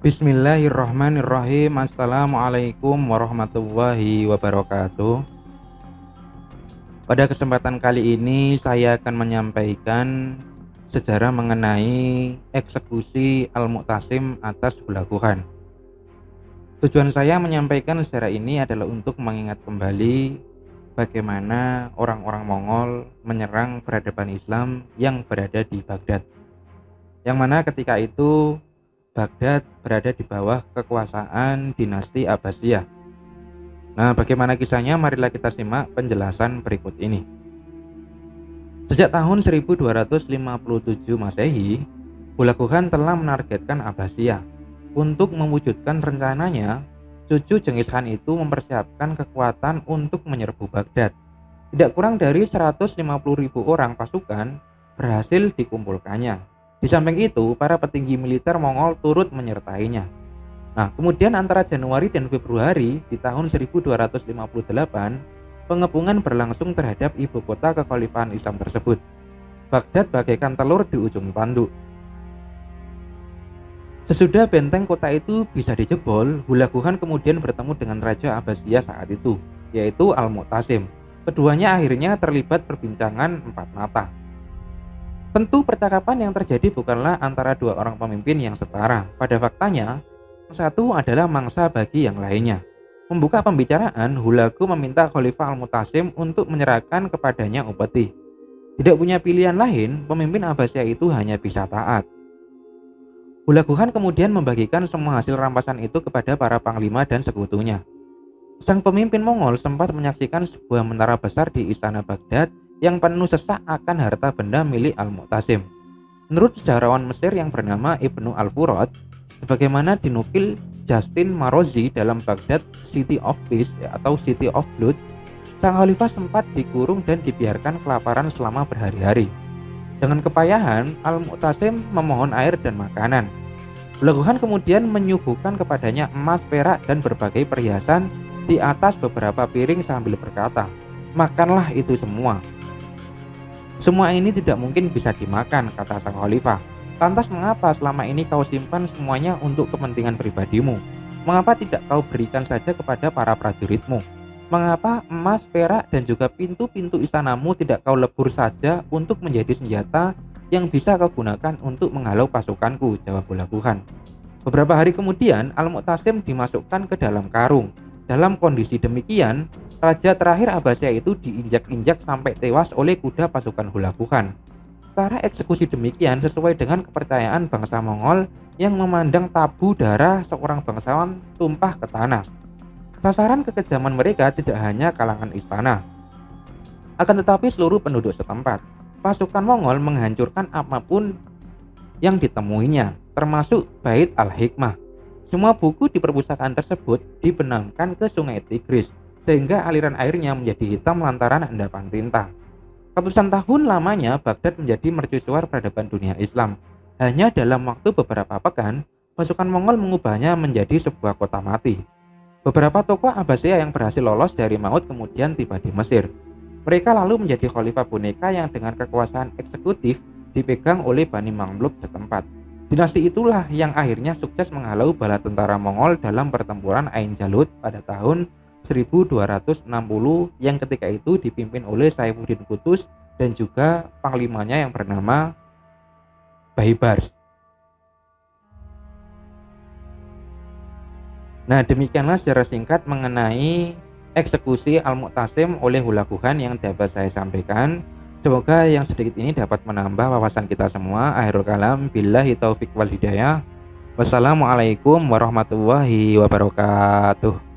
Bismillahirrahmanirrahim. Assalamualaikum warahmatullahi wabarakatuh. Pada kesempatan kali ini saya akan menyampaikan sejarah mengenai eksekusi Al-Mu'tasim atas Hulaguhan. Tujuan saya menyampaikan sejarah ini adalah untuk mengingat kembali bagaimana orang-orang Mongol menyerang peradaban Islam yang berada di Baghdad, yang mana ketika itu Baghdad berada di bawah kekuasaan dinasti Abbasiyah. Nah, bagaimana kisahnya? Marilah kita simak penjelasan berikut ini. Sejak tahun 1257 Masehi, Hulaguhan telah menargetkan Abbasiyah. Untuk mewujudkan rencananya, cucu Genghis Khan itu mempersiapkan kekuatan untuk menyerbu Baghdad. Tidak kurang dari 150.000 orang pasukan berhasil dikumpulkannya. Di samping itu, para petinggi militer Mongol turut menyertainya. Nah, kemudian antara Januari dan Februari di tahun 1258, pengepungan berlangsung terhadap ibu kota kekhalifahan Islam tersebut. Baghdad bagaikan telur di ujung tanduk. Sesudah benteng kota itu bisa dijebol, Hulaguhan kemudian bertemu dengan Raja Abbasiyah saat itu, yaitu Al-Mu'tasim. Keduanya akhirnya terlibat perbincangan empat mata. Tentu percakapan yang terjadi bukanlah antara dua orang pemimpin yang setara. Pada faktanya, yang satu adalah mangsa bagi yang lainnya. Membuka pembicaraan, Hulagu meminta Khalifah Al-Mu'tasim untuk menyerahkan kepadanya upeti. Tidak punya pilihan lain, pemimpin Abbasiyah itu hanya bisa taat. Hulaguhan kemudian membagikan semua hasil rampasan itu kepada para panglima dan sekutunya. Sang pemimpin Mongol sempat menyaksikan sebuah menara besar di istana Baghdad yang penuh sesak akan harta benda milik Al-Mu'tasim. Menurut sejarawan Mesir yang bernama Ibnu Al-Furad, sebagaimana dinukil Justin Marozi dalam Baghdad City of Peace atau City of Blood, sang khalifah sempat dikurung dan dibiarkan kelaparan selama berhari-hari. Dengan kepayahan, Al-Mu'tasim memohon air dan makanan. Hulaguhan kemudian menyuguhkan kepadanya emas, perak, dan berbagai perhiasan di atas beberapa piring sambil berkata, "Makanlah itu semua." "Semua ini tidak mungkin bisa dimakan," kata sang khalifah. "Lantas mengapa selama ini kau simpan semuanya untuk kepentingan pribadimu? Mengapa tidak kau berikan saja kepada para prajuritmu? Mengapa emas, perak, dan juga pintu-pintu istanamu tidak kau lebur saja untuk menjadi senjata yang bisa kau gunakan untuk menghalau pasukanku?" jawab Hulaguhan. Beberapa hari kemudian, Al-Mu'tasim dimasukkan ke dalam karung. Dalam kondisi demikian, raja terakhir Abbasiyah itu diinjak-injak sampai tewas oleh kuda pasukan Hulaguhan. Cara eksekusi demikian sesuai dengan kepercayaan bangsa Mongol yang memandang tabu darah seorang bangsawan tumpah ke tanah. Sasaran kekejaman mereka tidak hanya kalangan istana, akan tetapi seluruh penduduk setempat. Pasukan Mongol menghancurkan apapun yang ditemuinya, termasuk Bait Al-Hikmah. Semua buku di perpustakaan tersebut dibenamkan ke sungai Tigris, sehingga aliran airnya menjadi hitam lantaran endapan tinta. Ratusan tahun lamanya Baghdad menjadi mercusuar peradaban dunia Islam. Hanya dalam waktu beberapa pekan, pasukan Mongol mengubahnya menjadi sebuah kota mati. Beberapa tokoh Abbasiyah yang berhasil lolos dari maut kemudian tiba di Mesir. Mereka lalu menjadi khalifah boneka yang dengan kekuasaan eksekutif dipegang oleh Bani Mamluk setempat. Dinasti itulah yang akhirnya sukses menghalau bala tentara Mongol dalam pertempuran Ain Jalut pada tahun 1260 yang ketika itu dipimpin oleh Saifuddin Qutuz dan juga panglimanya yang bernama Baibars. Nah, demikianlah secara singkat mengenai eksekusi Al-Mu'tasim oleh Hulaguhan yang dapat saya sampaikan. Semoga yang sedikit ini dapat menambah wawasan kita semua. Akhirul kalam, billahi taufik wal hidayah. Wassalamualaikum warahmatullahi wabarakatuh.